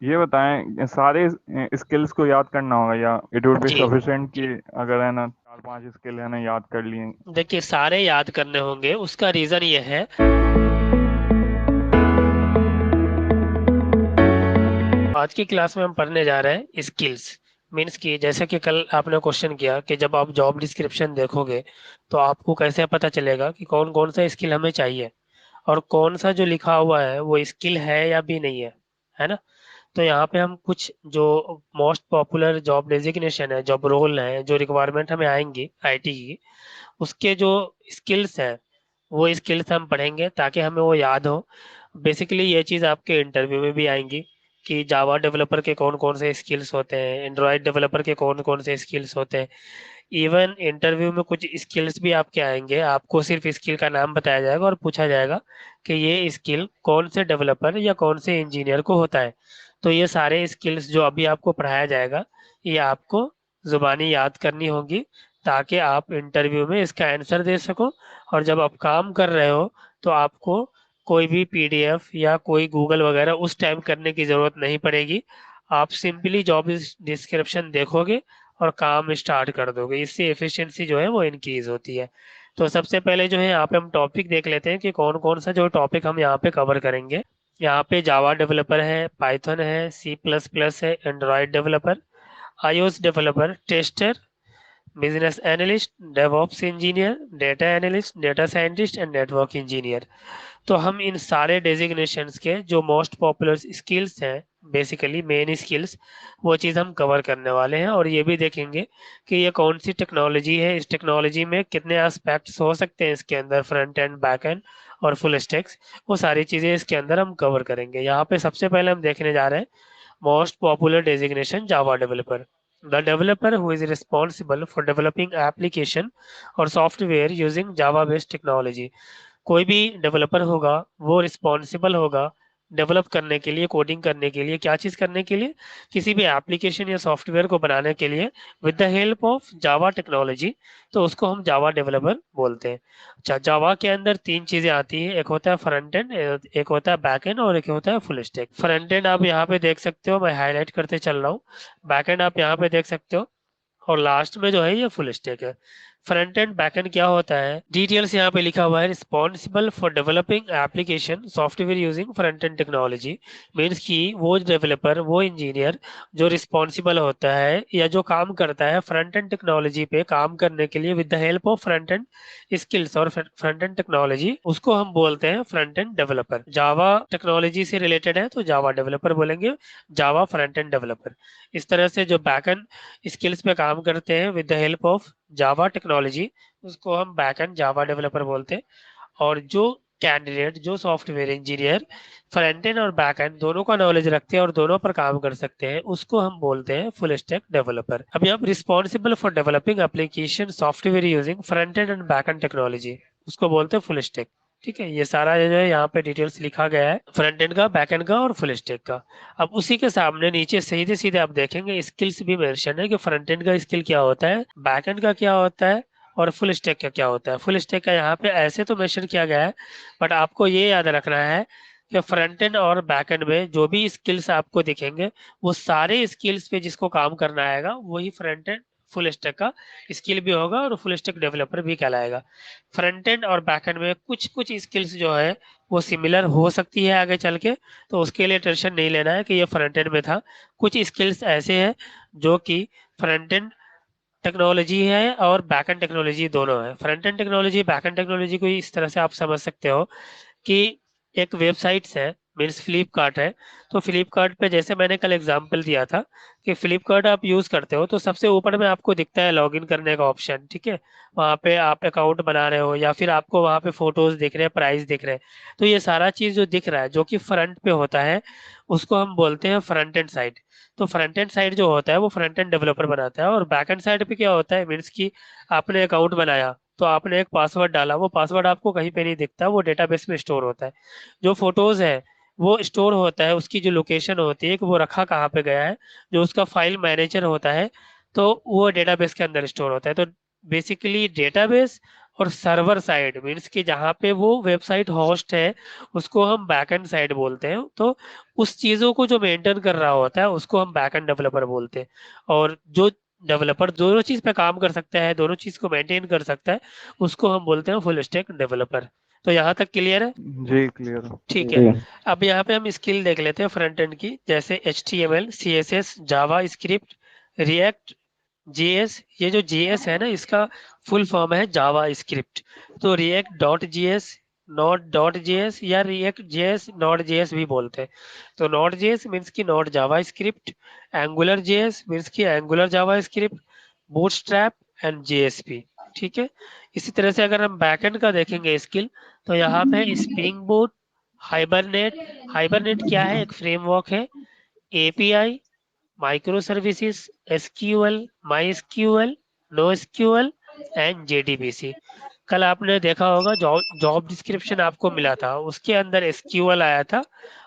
ये बताएं, सारे स्किल्स को याद करना होगा या इट वुड बी जी, सफिशिएंट कि अगर है ना 4-5 स्किल है ना याद कर लिए? देखिए सारे याद करने होंगे, उसका रीजन ये है। आज की क्लास में हम पढ़ने जा रहे हैं स्किल्स। मीन्स कि जैसे कि कल आपने क्वेश्चन किया कि जब आप जॉब डिस्क्रिप्शन देखोगे तो आपको कैसे पता चलेगा कि कौन कौन सा स्किल हमें चाहिए और कौन सा जो लिखा हुआ है वो स्किल है या भी नहीं है ना। तो यहाँ पे हम कुछ जो मोस्ट पॉपुलर जॉब डेजिग्नेशन है, जॉब रोल है, जो रिक्वायरमेंट हमें आएंगी आईटी की, उसके जो स्किल्स हैं वो स्किल्स हम पढ़ेंगे ताकि हमें वो याद हो। बेसिकली ये चीज़ आपके इंटरव्यू में भी आएंगी कि जावा डेवलपर के कौन कौन से स्किल्स होते हैं, एंड्रॉयड डेवलपर के कौन कौन से स्किल्स होते हैं। इवन इंटरव्यू में कुछ स्किल्स भी आपके आएंगे, आपको सिर्फ स्किल का नाम बताया जाएगा और पूछा जाएगा कि ये स्किल कौन से डेवलपर या कौन से इंजीनियर को होता है। तो ये सारे स्किल्स जो अभी आपको पढ़ाया जाएगा ये आपको जुबानी याद करनी होगी ताकि आप इंटरव्यू में इसका आंसर दे सको। और जब आप काम कर रहे हो तो आपको कोई भी पीडीएफ या कोई गूगल वगैरह उस टाइम करने की ज़रूरत नहीं पड़ेगी। आप सिंपली जॉब डिस्क्रिप्शन देखोगे और काम स्टार्ट कर दोगे, इससे एफिशिएंसी जो है वो इंक्रीज होती है। तो सबसे पहले जो है यहाँ पे हम टॉपिक देख लेते हैं कि कौन कौन सा जो टॉपिक हम यहाँ पे कवर करेंगे। यहाँ पे जावा डेवलपर है, पाइथन है, सी प्लस प्लस है, Android developer, iOS developer, tester, business analyst, DevOps engineer, data analyst, data scientist and network engineer. तो हम इन सारे डेजिग्नेशंस के जो मोस्ट पॉपुलर स्किल्स हैं, बेसिकली मेन स्किल्स, वो चीज़ हम कवर करने वाले हैं और ये भी देखेंगे कि ये कौन सी टेक्नोलॉजी है, इस टेक्नोलॉजी में कितने एस्पेक्ट्स हो सकते हैं इसके अंदर, फ्रंट एंड बैक एंड और फुल स्टैक्स। वो सारी चीज़ें इसके अंदर हम कवर करेंगे। यहाँ पे सबसे पहले हम देखने जा रहे हैं most popular designation Java developer. The developer who is responsible for developing application or software using Java based technology. कोई भी डेवलपर होगा वो रिस्पॉन्सिबल होगा डेवलप करने के लिए, कोडिंग करने के लिए, क्या चीज़ करने के लिए, किसी भी एप्लीकेशन या सॉफ्टवेयर को बनाने के लिए with the help of Java technology. तो उसको हम जावा डेवलपर बोलते हैं। अच्छा, जावा के अंदर तीन चीज़ें आती है, एक होता है फ्रंट एंड, एक होता है बैक एंड और एक होता है फुल स्टैक। फ्रंट एंड आप यहाँ पे देख सकते हो, मैं हाईलाइट करते चल रहा हूँ। बैक एंड आप यहाँ पे देख सकते हो और लास्ट में जो है ये फुल स्टैक है। फ्रंट एंड बैक एंड क्या होता है, डिटेल्स यहाँ पे लिखा हुआ है। Responsible for developing application software using front end technology. Means कि वो डेवलपर, वो इंजीनियर जो रिस्पॉन्सिबल होता है या जो काम करता है फ्रंट एंड टेक्नोलॉजी पे काम करने के लिए with the help of front end skills और फ्रंट एंड टेक्नोलॉजी, उसको हम बोलते हैं फ्रंट एंड डेवलपर। जावा टेक्नोलॉजी से रिलेटेड है तो जावा डेवलपर बोलेंगे, जावा फ्रंट एंड डेवलपर। इस तरह से जो बैकएंड स्किल्स पे काम करते हैं with the help of Java technology, उसको हम बैकएंड जावा डेवलपर बोलते हैं। और जो कैंडिडेट, जो सॉफ्टवेयर इंजीनियर फ्रंट एंड और बैक एंड दोनों का नॉलेज रखते हैं और दोनों पर काम कर सकते हैं, उसको हम बोलते हैं फुल स्टैक डेवलपर। अभी हम responsible for developing application software using front end and back and technology, उसको बोलते हैं फुल स्टैक। ठीक है, ये सारा जो है यहाँ पे डिटेल्स लिखा गया है, फ्रंट एंड का, बैक एंड का और फुल स्टैक का। अब उसी के सामने नीचे सीधे सीधे आप देखेंगे स्किल्स भी मेंशन है कि फ्रंट एंड का स्किल क्या होता है, बैक एंड का क्या होता है और फुल स्टैक का क्या होता है। फुल स्टैक का यहाँ पे ऐसे तो मेंशन किया गया है, बट आपको ये याद रखना है कि फ्रंट एंड और बैक एंड में जो भी स्किल्स आपको दिखेंगे वो सारे स्किल्स पे जिसको काम करना आएगा वही फ्रंट एंड फुल स्टैक का स्किल भी होगा और फुल स्टैक डेवलपर भी कहलाएगा। फ्रंट एंड और बैक एंड में कुछ कुछ स्किल्स जो है वो सिमिलर हो सकती है आगे चल के, तो उसके लिए टेंशन नहीं लेना है कि ये फ्रंट एंड में था। कुछ स्किल्स ऐसे हैं जो कि फ्रंट एंड टेक्नोलॉजी है और बैक एंड टेक्नोलॉजी दोनों है। Front and technology, back and technology को इस तरह से आप समझ सकते हो कि एक वेबसाइट्स है, मीन्स फ्लिपकार्ट है। तो फ्लिपकार्ट पे जैसे मैंने कल एग्जांपल दिया था कि फ्लिपकार्ट आप यूज करते हो तो सबसे ऊपर में आपको दिखता है लॉगिन करने का ऑप्शन। ठीक है, वहाँ पे आप अकाउंट बना रहे हो या फिर आपको वहाँ पे फोटोज दिख रहे हैं, प्राइस दिख रहे हैं। तो ये सारा चीज जो दिख रहा है जो कि फ्रंट पे होता है उसको हम बोलते हैं फ्रंट एंड साइड। तो फ्रंट एंड साइड जो होता है वो फ्रंट एंड डेवलपर बनाता है। और बैक एंड साइड पे क्या होता है, मीन्स कि आपने अकाउंट बनाया तो आपने एक पासवर्ड डाला, वो पासवर्ड आपको कहीं पे नहीं दिखता, वो डेटाबेस में स्टोर होता है। जो फोटोज है वो स्टोर होता है, उसकी जो लोकेशन होती है कि वो रखा कहाँ पे गया है, जो उसका फाइल मैनेजर होता है तो वो डेटाबेस के अंदर स्टोर होता है। तो बेसिकली डेटाबेस और सर्वर साइड मीन्स कि जहाँ पे वो वेबसाइट होस्ट है उसको हम बैकएंड साइड बोलते हैं। तो उस चीज़ों को जो मेंटेन कर रहा होता है उसको हम बैकएंड डेवलपर बोलते हैं। और जो डेवलपर दोनों चीज़ पे काम कर सकता है, दोनों चीज़ को मेंटेन कर सकता है, उसको हम बोलते हैं फुल स्टैक डेवलपर। तो यहाँ तक क्लियर है? जी क्लियर है। ठीक है। अब यहाँ पे हम स्किल देख लेते हैं फ्रंट एंड की, जैसे HTML CSS JavaScript react JS। ये जो JS है ना, इसका फुल फॉर्म है जावा स्क्रिप्ट। तो react dot JS, note dot JS या रिएक्ट JS नोट JS भी बोलते हैं। तो नोट JS मीन्स की नोट जावा स्क्रिप्ट, एंगुलर JS मीन्स की Angular Java script, bootstrap and JSP। ठीक है। इसी तरह से अगर हम बैकएंड का देखेंगे स्किल, तो यहाँ पे स्प्रिंग बूट, हाइबरनेट। हाइबरनेट क्या है? एक फ्रेमवर्क है। API, micro services, SQL, MySQL, NoSQL and JDBC। कल आपने देखा होगा जॉब जॉब डिस्क्रिप्शन आपको मिला था, उसके अंदर SQL आया था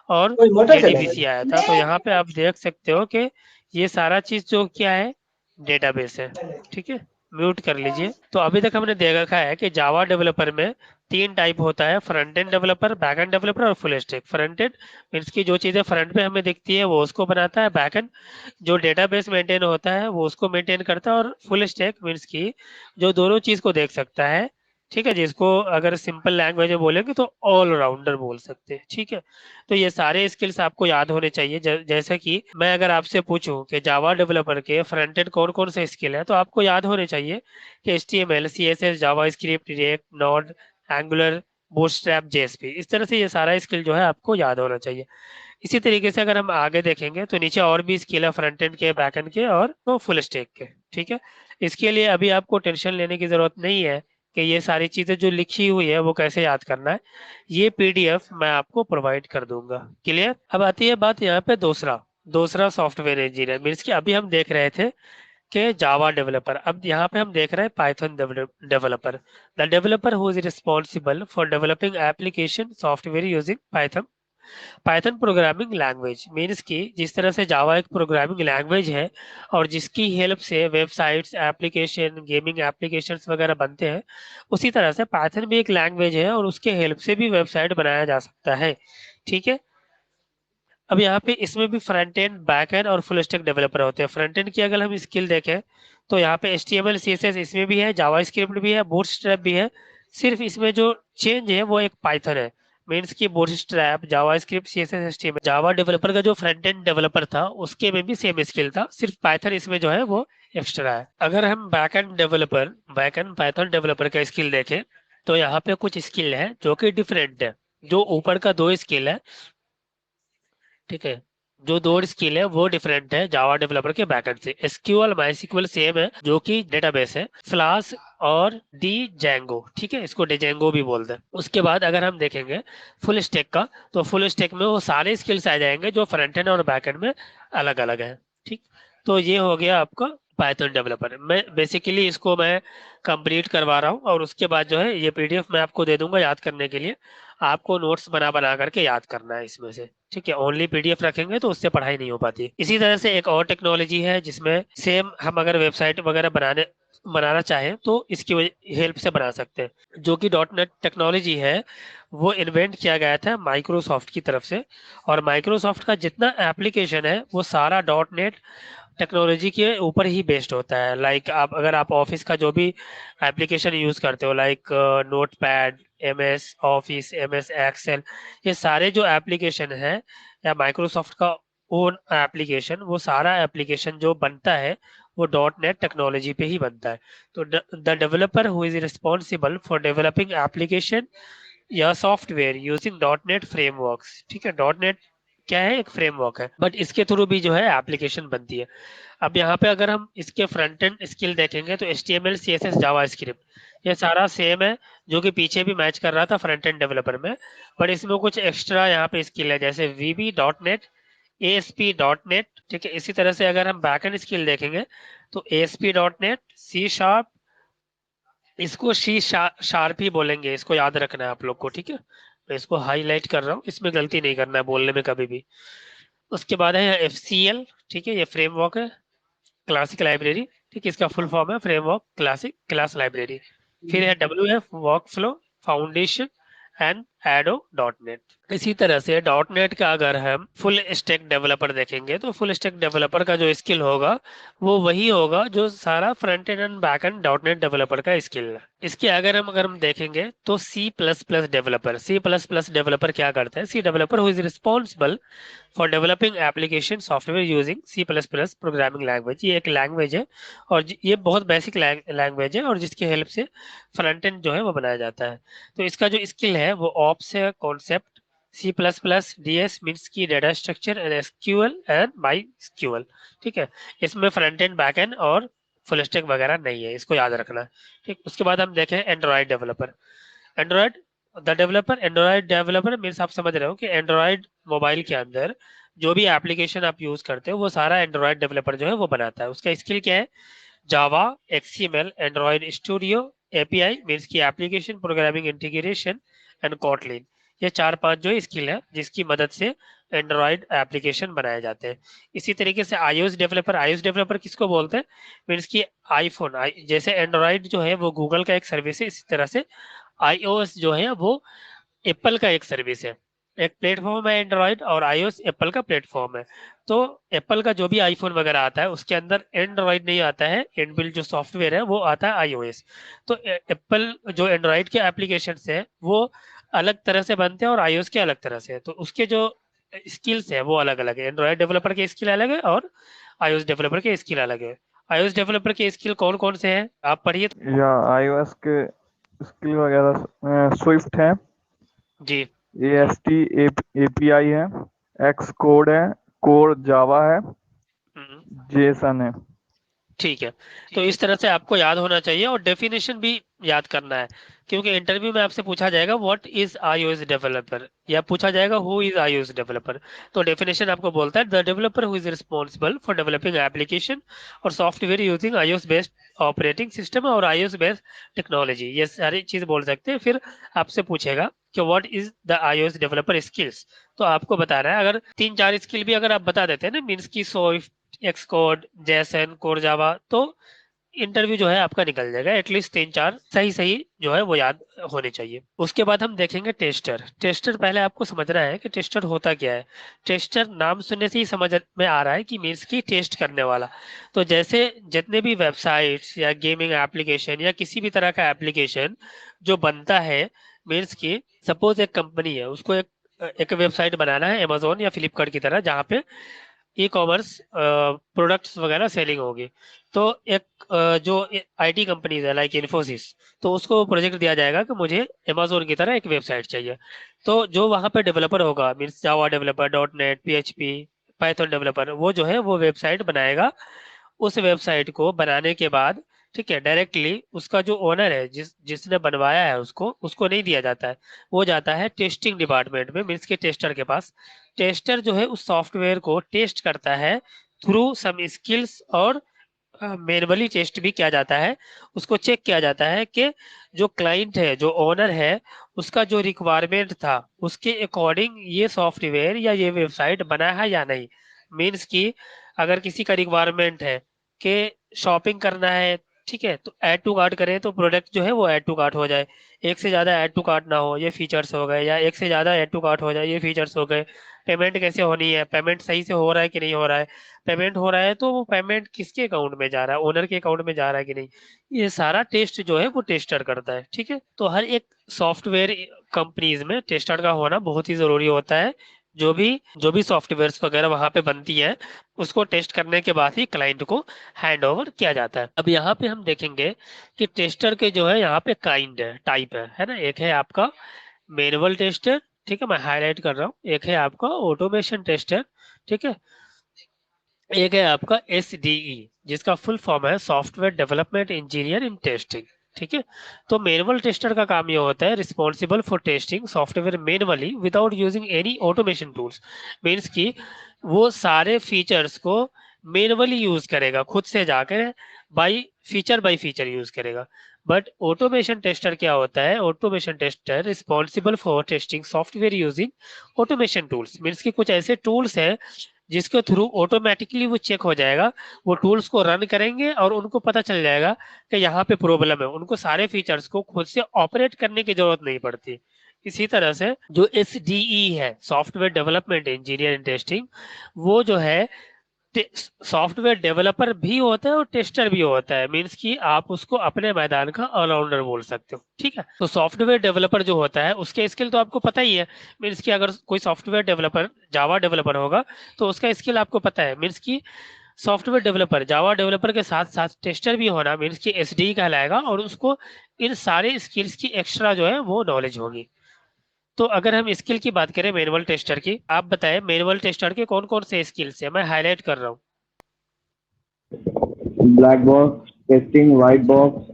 और कोई मोटर चलेगा। JDBC आया था। तो यहाँ पे आप देख सकते हो कि ये सारा चीज जो क्या है, डेटाबेस है। ठीक है। म्यूट कर लीजिए। तो अभी तक हमने देखा है कि जावा डेवलपर में तीन टाइप होता है, front end developer, back end developer और full stack. Front end means की जो चीजें फ्रंट पे हमें दिखती है वो उसको बनाता है, बैक एंड जो डेटाबेस मेंटेन होता है वो उसको मेंटेन करता है, और फुल स्टैक मीन्स की जो दोनों चीज को देख सकता है। ठीक है। जिसको अगर सिंपल लैंग्वेज में बोलेंगे तो ऑलराउंडर बोल सकते हैं। ठीक है। तो ये सारे स्किल्स आपको याद होने चाहिए। जैसे कि मैं अगर आपसे पूछूं कि जावा डेवलपर के फ्रंट एंड कौन कौन से स्किल है, तो आपको याद होने चाहिए कि HTML CSS JavaScript React Node Angular Bootstrap JSP। इस तरह से ये सारा स्किल जो है आपको याद होना चाहिए। इसी तरीके से अगर हम आगे देखेंगे तो नीचे और भी स्किल है फ्रंट एंड के, बैक एंड के और तो फुल स्टैक के। ठीक है। इसके लिए अभी आपको टेंशन लेने की जरूरत नहीं है कि ये सारी चीजें जो लिखी हुई है वो कैसे याद करना है। ये PDF मैं आपको प्रोवाइड कर दूंगा। क्लियर? अब आती है बात यहाँ पे दूसरा दूसरा सॉफ्टवेयर इंजीनियर मीन्स कि अभी हम देख रहे थे कि जावा डेवलपर, अब यहाँ पे हम देख रहे हैं Python developer. The developer who is responsible for developing application software using Python. Python programming language means कि जिस तरह से जावा एक प्रोग्रामिंग लैंग्वेज है और जिसकी हेल्प से वेबसाइट्स एप्लीकेशन गेमिंग एप्लीकेशंस वगैरह बनते हैं, उसी तरह से पाइथन भी एक लैंग्वेज है और उसके हेल्प से भी वेबसाइट बनाया जा सकता है। ठीक है। अब यहाँ पे इसमें भी फ्रंट एंड बैक एंड और फुल स्टैक डेवलपर होते हैं। फ्रंट एंड की अगर हम स्किल देखें तो यहाँ पे HTML CSS इसमें भी है, जावा स्क्रिप्ट भी है, बूटस्ट्रैप भी है। सिर्फ इसमें जो चेंज है वो एक पाइथन है। मीन्स की Bootstrap JavaScript CSS HTML Java developer का जो फ्रंट एंड डेवलपर था उसके में भी सेम स्किल था, सिर्फ पाइथन इसमें जो है वो एक्स्ट्रा है। अगर हम बैक एंड पाइथन डेवलपर का स्किल देखें तो यहाँ पे कुछ स्किल है जो कि डिफरेंट है। जो ऊपर का दो स्किल है, ठीक है, जो दो स्किल है वो डिफरेंट है जावा डेवलपर के बैकएंड से। SQL MySQL सेम है जो कि डेटाबेस है, फ्लास्क और डी जैंगो। ठीक है, इसको डिजेंगो भी बोलते हैं। उसके बाद अगर हम देखेंगे फुल स्टैक का, तो फुल स्टैक में वो सारे स्किल्स आ जाएंगे जो फ्रंट एंड और बैक एंड में अलग अलग है। ठीक। तो ये हो गया आपका पाइथन डेवलपर। मैं बेसिकली इसको मैं कंप्लीट करवा रहा हूँ और उसके बाद जो है ये PDF मैं आपको दे दूंगा याद करने के लिए। आपको नोट्स बना बना करके याद करना है इसमें से। ठीक है। ओनली PDF रखेंगे तो उससे पढ़ाई नहीं हो पाती। इसी तरह से एक और टेक्नोलॉजी है जिसमें सेम हम अगर वेबसाइट वगैरह बनाना चाहें तो इसकी हेल्प से बना सकते हैं, जो कि .NET टेक्नोलॉजी है। वो इन्वेंट किया गया था माइक्रोसॉफ्ट की तरफ से। और माइक्रोसॉफ्ट का जितना एप्लीकेशन है वो सारा .NET टेक्नोलॉजी के ऊपर ही बेस्ड होता है। लाइक आप अगर आप ऑफिस का जो भी एप्लीकेशन यूज करते हो, like notepad, MS office, MS excel, ये सारे जो एप्लीकेशन है या माइक्रोसॉफ्ट का ओन एप्लीकेशन, वो सारा एप्लीकेशन जो बनता है वो .NET टेक्नोलॉजी पे ही बनता है। तो the developer who is responsible for developing application या सॉफ्टवेयर यूजिंग .NET फ्रेमवर्क्स। ठीक है। .NET क्या है? एक फ्रेमवर्क है, बट इसके थ्रू भी जो है एप्लीकेशन बनती है। अब यहाँ पे अगर हम इसके फ्रंट एंड स्किल देखेंगे तो HTML CSS जावा स्क्रिप्ट ये सारा सेम है, जो कि पीछे भी मैच कर रहा था फ्रंट एंड डेवलपर में। बट इसमें कुछ एक्स्ट्रा यहाँ पे स्किल है, जैसे VB.NET, ASP.NET। ठीक है। इसी तरह से अगर हम बैक एंड स्किल देखेंगे तो ASP.NET, C#, इसको शार्प ही बोलेंगे, इसको याद रखना है आप लोग को। ठीक है। मैं इसको हाईलाइट कर रहा हूँ, इसमें गलती नहीं करना है बोलने में कभी भी। उसके बाद है FCL। ठीक है, ये फ्रेमवर्क है, क्लासिक लाइब्रेरी। ठीक है, इसका फुल फॉर्म है फ्रेमवर्क क्लासिक क्लास लाइब्रेरी। फिर है WF workflow foundation and ADO dot net. इसी तरह से डॉट नेट का अगर हम फुल स्टैक डेवलपर देखेंगे तो फुल स्टैक डेवलपर का जो स्किल होगा वो वही होगा जो सारा front end and back and dot net developer का स्किल है। इसके अगर हम देखेंगे तो सी प्लस प्लस डेवलपर क्या करता है? C developer who is responsible for developing application software using C++ programming language. ये एक लैंग्वेज है और ये बहुत बेसिक लैंग्वेज है और जिसकी हेल्प से फ्रंट एंड जो है वो बनाया जाता है। तो इसका जो स्किल है वो ऑप्स है, कॉन्सेप्ट, C++ DS मीन्स की data structure and SQL and my SQL। ठीक है, इसमें फ्रंट एंड बैक एंड और फुल स्टैक वगैरह नहीं है, इसको याद रखना। ठीक, उसके बाद हम देखें Android developer. Android Android developer means आप समझ रहे हो कि एंड्रॉइड मोबाइल के अंदर जो भी एप्लीकेशन आप यूज करते हो वो सारा एंड्रॉइड डेवलपर जो है वो बनाता है। उसका स्किल क्या है? Java, XML, Android studio, API means की application programming integration and Kotlin. ये चार पांच जो स्किल है जिसकी मदद से एंड्रॉइड एप्लीकेशन बनाए जाते हैं। इसी तरीके से iOS डेवलपर किसको बोलते हैं? मीन्स की आईफोन, जैसे एंड्रॉइड जो है वो गूगल का एक सर्विस है, इसी तरह से iOS जो है वो एप्पल का एक सर्विस है। एक प्लेटफॉर्म है एंड्रॉइड और iOS एप्पल का प्लेटफॉर्म है। तो एप्पल का जो भी आईफोन वगैरह आता है उसके अंदर एंड्रॉइड नहीं आता है, इनबिल्ट जो सॉफ्टवेयर है वो आता है iOS। तो एप्पल जो एंड्रॉइड के एप्लीकेशन है वो अलग तरह से बनते हैं और iOS के अलग तरह से है। तो उसके जो स्किल्स है वो अलग अलग है। एंड्रॉइड डेवलपर के स्किल अलग है और iOS डेवलपर के स्किल अलग है। iOS डेवलपर के स्किल कौन कौन से हैं आप पढ़िए। या iOS के स्किल वगैरह स्विफ्ट है, जी। AST API है, एक्स कोड है, कोर जावा है, हम्म। जेसन है। ठीक है, तो इस तरह से आपको याद होना चाहिए और डेफिनेशन भी याद करना है, क्योंकि इंटरव्यू में आपसे पूछा जाएगा व्हाट इज iOS डेवलपर या पूछा जाएगा हु इज iOS डेवलपर। तो डेफिनेशन आपको बोलता है the developer who is responsible for developing application और software using iOS based operating system और iOS बेस्ड टेक्नोलॉजी। ये सारी चीज बोल सकते हैं। फिर आपसे पूछेगा कि what is the iOS developer skills, तो आपको बता रहा है। अगर तीन चार स्किल भी अगर आप बता देते हैं ना, मीन्स की x code, Jason, core Java, तो इंटरव्यू जो है आपका निकल जाएगा। एटलीस्ट तीन चार सही सही जो है वो याद होने चाहिए। उसके बाद हम देखेंगे टेस्टर। टेस्टर पहले आपको समझना है कि टेस्टर होता क्या है। टेस्टर नाम सुनने से ही समझ में आ रहा है कि मीन्स की टेस्ट करने वाला। तो जैसे जितने भी वेबसाइट्स या गेमिंग एप्लीकेशन या किसी भी तरह का एप्लीकेशन जो बनता है, मीन्स की सपोज एक कंपनी है, उसको एक एक वेबसाइट बनाना है अमेजोन या फ्लिपकार्ट की तरह, जहाँ पे ई कॉमर्स प्रोडक्ट्स वगैरह सेलिंग होगी। तो एक जो IT कंपनीज है लाइक इन्फोसिस, तो उसको प्रोजेक्ट दिया जाएगा कि मुझे अमेजोन की तरह एक वेबसाइट चाहिए। तो जो वहाँ पे डेवलपर होगा, means Java developer, .NET, PHP, Python developer, वो जो है वो वेबसाइट बनाएगा। उस वेबसाइट को बनाने के बाद, ठीक है, डायरेक्टली उसका जो ओनर है, जिसने बनवाया है, उसको उसको नहीं दिया जाता है। वो जाता है टेस्टिंग डिपार्टमेंट में, मीन्स के टेस्टर के पास। टेस्टर जो है उस सॉफ्टवेयर को टेस्ट करता है थ्रू सम स्किल्स, और मैनुअली टेस्ट भी किया जाता है। उसको चेक किया जाता है कि जो क्लाइंट है, जो ओनर है, उसका जो रिक्वायरमेंट था उसके अकॉर्डिंग ये सॉफ्टवेयर या ये वेबसाइट बना है या नहीं। मीन्स कि अगर किसी का रिक्वायरमेंट है कि शॉपिंग करना है, ठीक है, तो ऐड टू कार्ट करें तो प्रोडक्ट जो है वो ऐड टू कार्ट हो जाए। एक से ज्यादा ऐड टू कार्ट ना हो, ये फीचर्स हो गए, या एक से ज्यादा ऐड टू कार्ट हो जाए, ये फीचर्स हो गए। पेमेंट कैसे होनी है, पेमेंट सही से हो रहा है कि नहीं हो रहा है, पेमेंट हो रहा है तो वो पेमेंट किसके अकाउंट में जा रहा है, ओनर के अकाउंट में जा रहा है कि नहीं। ये सारा टेस्ट जो है वो टेस्टर करता है। ठीक है, तो हर एक सॉफ्टवेयर कंपनीज में टेस्टर का होना बहुत ही जरूरी होता है। जो भी सॉफ्टवेयर्स वगैरह वहां पे बनती है, उसको टेस्ट करने के बाद ही क्लाइंट को हैंड ओवर किया जाता है। अब यहाँ पे हम देखेंगे कि टेस्टर के जो है यहाँ पे काइंड है, टाइप है ना। एक है आपका मैनुअल टेस्टर, ठीक है, मैं हाईलाइट कर रहा हूँ। एक है आपका ऑटोमेशन टेस्टर, ठीक है। एक है आपका SDE, जिसका फुल फॉर्म है software development engineer in testing. ठीक है, तो मैनुअल टेस्टर का काम ये होता है responsible for testing software manually without using any automation tools. Means की वो सारे फीचर्स को मैनुअली यूज करेगा, खुद से जाकर बाई फीचर यूज करेगा। बट ऑटोमेशन टेस्टर क्या होता है? Automation tester responsible for testing software using automation tools. Means की कुछ ऐसे टूल्स हैं जिसके थ्रू ऑटोमेटिकली वो चेक हो जाएगा, वो टूल्स को रन करेंगे और उनको पता चल जाएगा कि यहाँ पे प्रॉब्लम है, उनको सारे फीचर्स को खुद से ऑपरेट करने की जरूरत नहीं पड़ती। इसी तरह से जो SDE है, software development engineer in testing, वो जो है सॉफ्टवेयर डेवलपर भी होता है और टेस्टर भी होता है। मीन्स कि आप उसको अपने मैदान का ऑलराउंडर बोल सकते हो, ठीक है। तो सॉफ्टवेयर डेवलपर जो होता है उसके स्किल तो आपको पता ही है। मीन्स कि अगर कोई सॉफ्टवेयर डेवलपर जावा डेवलपर होगा तो उसका स्किल आपको पता है। मीन्स कि सॉफ्टवेयर डेवलपर जावा डेवलपर के साथ साथ टेस्टर भी होना मीन्स कि SDE कहलाएगा, और उसको इन सारे स्किल्स की एक्स्ट्रा जो है वो नॉलेज होगी। तो अगर हम स्किल की बात करें मैनुअल टेस्टर की, आप बताएं मैनुअल टेस्टर के कौन कौन से स्किल्स है, मैं हाईलाइट कर रहा हूँ। Black box testing, white box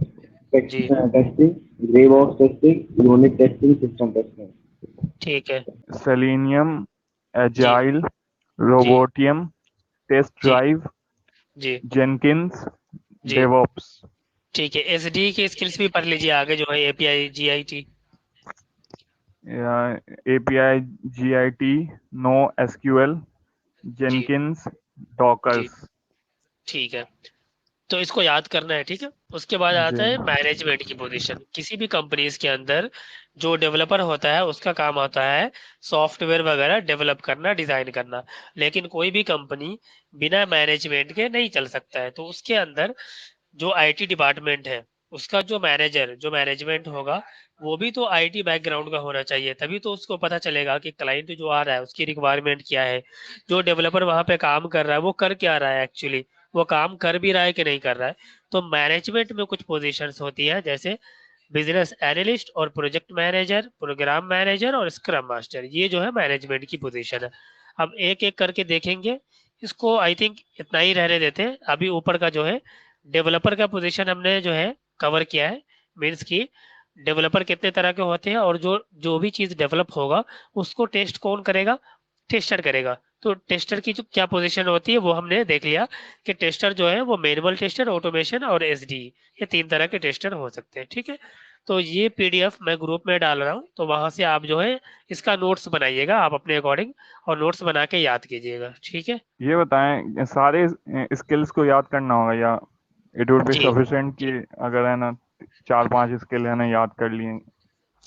जी testing, grey box testing, unit testing, system testing. ठीक है। सेलेनियम, जी एजाइल, जी रोबोटियम, टेस्ट जी ड्राइव, जी जेनकिंस, जी डेवॉप्स। ठीक है। SDE के स्किल्स भी पढ़ लीजिए आगे, जो है API GIT। API, GIT, no SQL, जी जेनकिंस, जी डॉकर्स। ठीक है। तो इसको याद करना है, ठीक है। उसके बाद जी आता है मैनेजमेंट की पोजीशन। किसी भी कंपनीज के अंदर जो डेवलपर होता है उसका काम होता है सॉफ्टवेयर वगैरह डेवलप करना, डिजाइन करना। लेकिन कोई भी कंपनी बिना मैनेजमेंट के नहीं चल सकता है। तो उसके अंदर जो IT डिपार्टमेंट है, उसका जो मैनेजर, जो मैनेजमेंट होगा, वो भी तो IT बैकग्राउंड का होना चाहिए। तभी तो उसको पता चलेगा कि क्लाइंट जो आ रहा है उसकी रिक्वायरमेंट क्या है, जो डेवलपर वहां पे काम कर रहा है वो कर क्या रहा है, एक्चुअली वो काम कर भी रहा है कि नहीं कर रहा है। तो मैनेजमेंट में कुछ पोजीशंस होती है, जैसे बिजनेस एनालिस्ट और प्रोजेक्ट मैनेजर, प्रोग्राम मैनेजर और स्क्रम मास्टर। ये जो है मैनेजमेंट की पोजीशन है। अब एक एक करके देखेंगे। इसको आई थिंक इतना ही रहने देते हैं। अभी ऊपर का जो है डेवलपर का पोजीशन हमने जो है कवर किया है। मीन्स की डेवलपर कितने तरह के होते हैं, और जो जो भी चीज डेवलप होगा उसको टेस्ट कौन करेगा, टेस्टर करेगा। तो टेस्टर की जो क्या पोजीशन होती है वो हमने देख लिया, कि टेस्टर जो है वो मैनुअल टेस्टर, ऑटोमेशन और SDE, ये 3 तरह के टेस्टर हो सकते हैं, ठीक है। तो ये PDF मैं ग्रुप में डाल रहा हूँ, तो वहां से आप जो है इसका नोट्स बनाइएगा आप अपने अकॉर्डिंग, और नोट्स बना के याद कीजिएगा, ठीक है। ये बताएं, सारे स्किल्स को याद करना होगा या इट वुड बी जी सफिशिएंट कि अगर है ना 4-5 स्किल है ना याद कर लिए?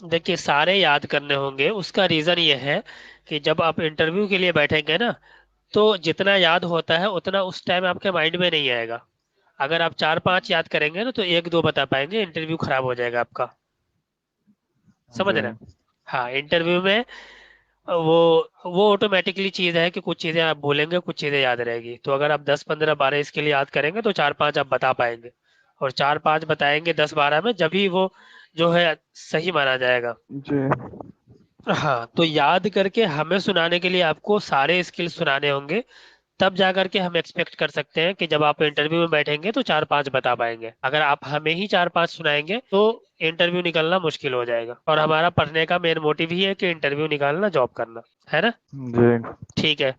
देखिए, सारे याद करने होंगे। उसका रीजन ये है कि जब आप इंटरव्यू के लिए बैठेंगे ना, तो जितना याद होता है उतना उस टाइम आपके माइंड में नहीं आएगा। अगर आप 4-5 याद करेंगे ना तो एक दो बता पाएंगे, इंटरव्यू खराब हो जाएगा आपका। समझ जी रहे हैं? हाँ, इंटरव्यू में वो वो ऑटोमेटिकली चीज है कि कुछ चीजें आप बोलेंगे, कुछ चीजें याद रहेगी। तो अगर आप 10 15 12 इसके लिए याद करेंगे तो 4-5 आप बता पाएंगे, और 4-5 बताएंगे 10 12 में, जब ही वो जो है सही माना जाएगा। जी। हाँ, तो याद करके हमें सुनाने के लिए आपको सारे स्किल सुनाने होंगे। तब जा करके हम एक्सपेक्ट कर सकते हैं कि जब आप इंटरव्यू में बैठेंगे तो 4-5 बता पाएंगे। अगर आप हमें ही 4-5 सुनाएंगे तो इंटरव्यू निकलना मुश्किल हो जाएगा। और हमारा पढ़ने का मेन मोटिव ही है कि इंटरव्यू निकालना, जॉब करना, है ना। जी। ठीक है।